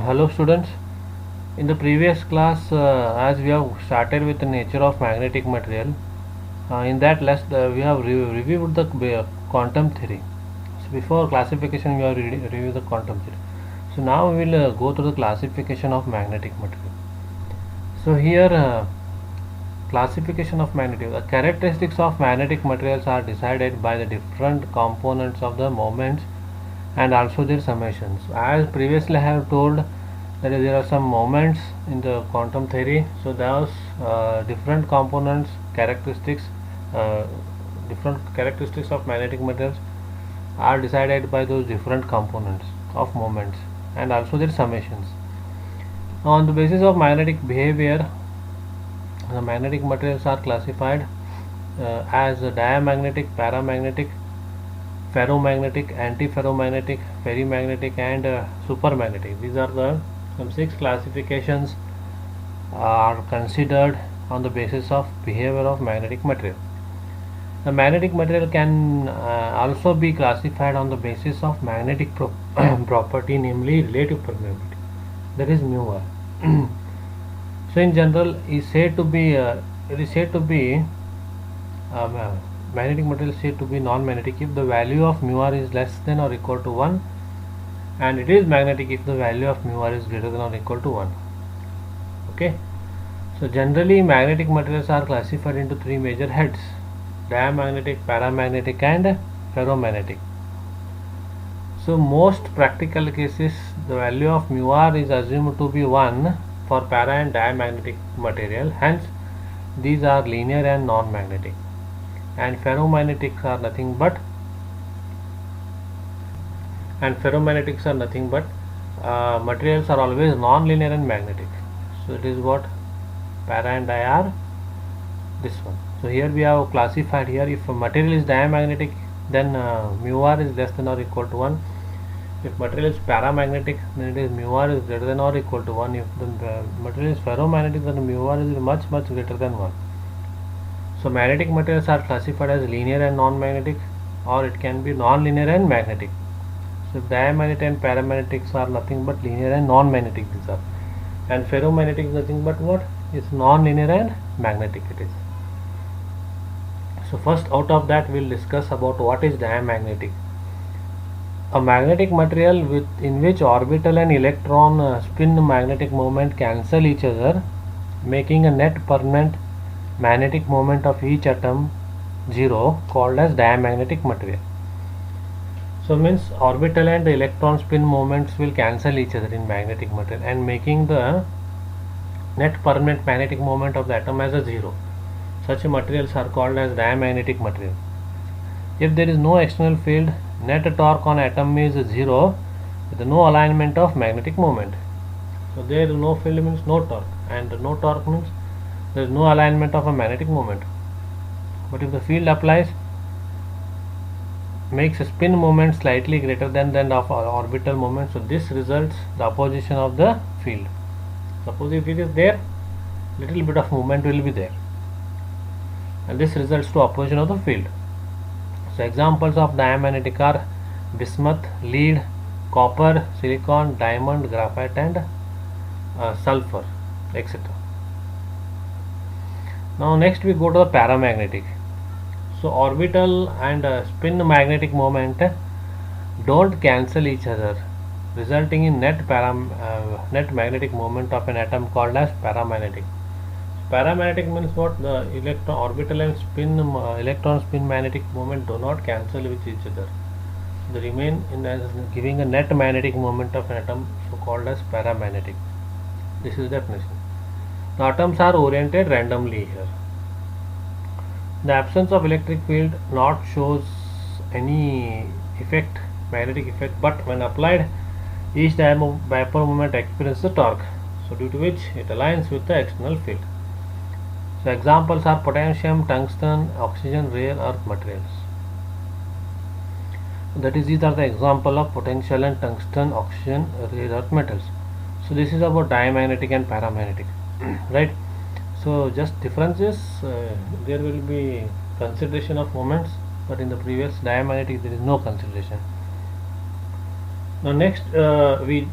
Hello students. In the previous class, as we have started with the nature of magnetic material, in that lesson we have reviewed the quantum theory. So before classification, we have reviewed the quantum theory. So now we will go through the classification of magnetic material. So here, classification of magnetic. The characteristics of magnetic materials are decided by the different components of the moments and also their summations. As previously I have told that there are some moments in the quantum theory, so those different components uh, different characteristics of magnetic materials are decided by those different components of moments and also their summations. On the basis of magnetic behavior, the magnetic materials are classified as diamagnetic, paramagnetic, ferromagnetic, antiferromagnetic, ferrimagnetic, and supermagnetic. These are the some 6 classifications are considered on the basis of behavior of magnetic material. The magnetic material can also be classified on the basis of magnetic property, namely relative permeability, that is mu r. So in general, it is said to be magnetic material is said to be non-magnetic if the value of mu r is less than or equal to 1, and it is magnetic if the value of mu r is greater than or equal to 1. Okay, so generally magnetic materials are classified into 3 major heads: diamagnetic, paramagnetic, and ferromagnetic. So most practical cases, the value of mu r is assumed to be 1 for para and diamagnetic material, hence these are linear and non-magnetic. And ferromagnetics are nothing but materials are always non-linear and magnetic. So it is what para and di are this one. So here we have classified here, if a material is diamagnetic, then mu r is less than or equal to 1. If material is paramagnetic, then it is mu r is greater than or equal to 1. If the material is ferromagnetic, then mu r is much greater than 1. So magnetic materials are classified as linear and non-magnetic, or it can be non-linear and magnetic. So diamagnetic and paramagnetics are nothing but linear and non-magnetic, these are, and ferromagnetic is nothing but what is non-linear and magnetic it is. So first out of that we will discuss about what is diamagnetic. A magnetic material in which orbital and electron spin magnetic moment cancel each other, making a net permanent magnetic moment of each atom 0, called as diamagnetic material. So means orbital and electron spin moments will cancel each other in magnetic material and making the net permanent magnetic moment of the atom as a 0. Such materials are called as diamagnetic material. If there is no external field, net torque on atom is 0 with no alignment of magnetic moment. So there is no field means no torque, and no torque means there is no alignment of a magnetic moment. But if the field applies, makes a spin moment slightly greater than of orbital moment, so this results the opposition of the field. Suppose if it is there, little bit of movement will be there, and this results to opposition of the field. So examples of diamagnetic are bismuth, lead, copper, silicon, diamond, graphite, and sulfur, etc. Now next we go to the paramagnetic. So orbital and spin magnetic moment don't cancel each other, resulting in net magnetic moment of an atom called as paramagnetic. Paramagnetic means what? The orbital and electron spin magnetic moment do not cancel with each other. They remain as giving a net magnetic moment of an atom, so called as paramagnetic. This is the definition. The atoms are oriented randomly here. The absence of electric field not shows any effect, magnetic effect, but when applied, each dipole moment experiences a torque, so due to which it aligns with the external field. So examples are potassium, tungsten, oxygen, rare earth materials. That is, these are the example of potential and tungsten, oxygen, rare earth metals. So this is about diamagnetic and paramagnetic, right? So just differences, there will be consideration of moments, but in the previous diamagnetic there is no consideration. Now next we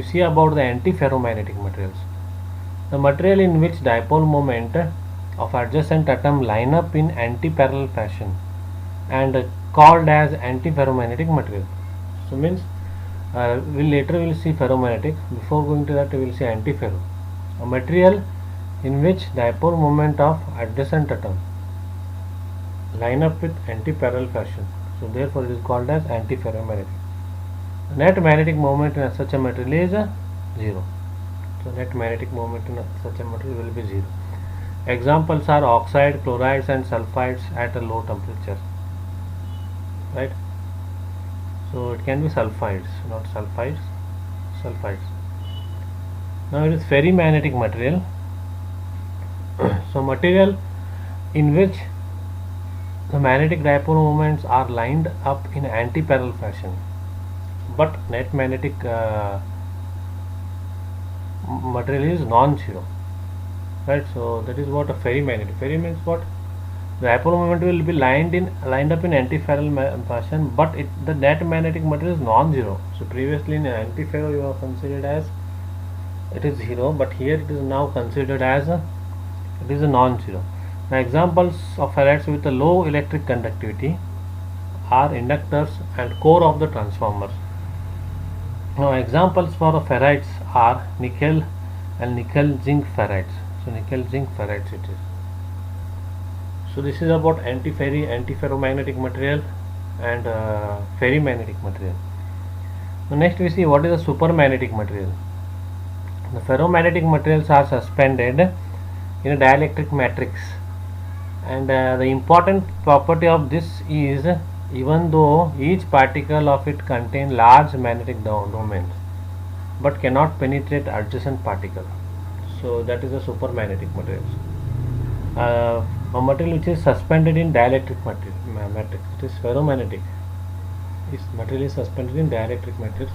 see about the antiferromagnetic materials. The material in which dipole moment of adjacent atom line up in anti-parallel fashion and called as antiferromagnetic material. So means we later will see ferromagnetic. Before going to that we will see antiferro. A material in which dipole moment of adjacent atom line up with anti-parallel fashion. So therefore it is called as antiferromagnetic. Net magnetic moment in such a material is 0. So net magnetic moment in such a material will be 0. Examples are oxide, chlorides and sulfides at a low temperature. Right? So it can be sulfides, not sulfides, sulfides. Now it is ferrimagnetic material. So material in which the magnetic dipole moments are lined up in anti-parallel fashion, but net magnetic material is non-zero. Right? So that is what a ferrimagnetic. Ferri means what? The dipole moment will be lined up in antiferrous fashion, but the net magnetic material is non-zero. So previously in antiferro you have considered as it is 0, but here it is now considered as it is a non-zero. Now examples of ferrites with a low electric conductivity are inductors and core of the transformers. Now examples for ferrites are nickel and nickel zinc ferrites. So nickel zinc ferrites it is. So this is about antiferromagnetic material and ferrimagnetic material. Now next we see what is a supermagnetic material. The ferromagnetic materials are suspended in a dielectric matrix, and the important property of this is even though each particle of it contain large magnetic domains but cannot penetrate adjacent particle. So that is a supermagnetic material. A material which is suspended in dielectric matrix, it is ferromagnetic. This material is suspended in dielectric matrix.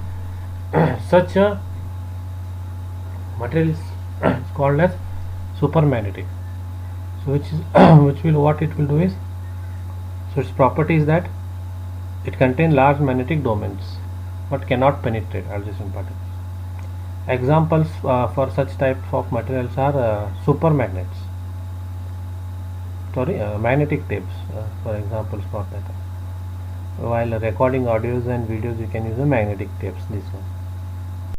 Such a material is called as supermagnetic. So which is which will what it will do is, so its property is that it contains large magnetic domains but cannot penetrate adjacent particles. Examples for such types of materials are supermagnets. Magnetic tapes, for examples for that. While recording audios and videos, you can use the magnetic tapes. This one.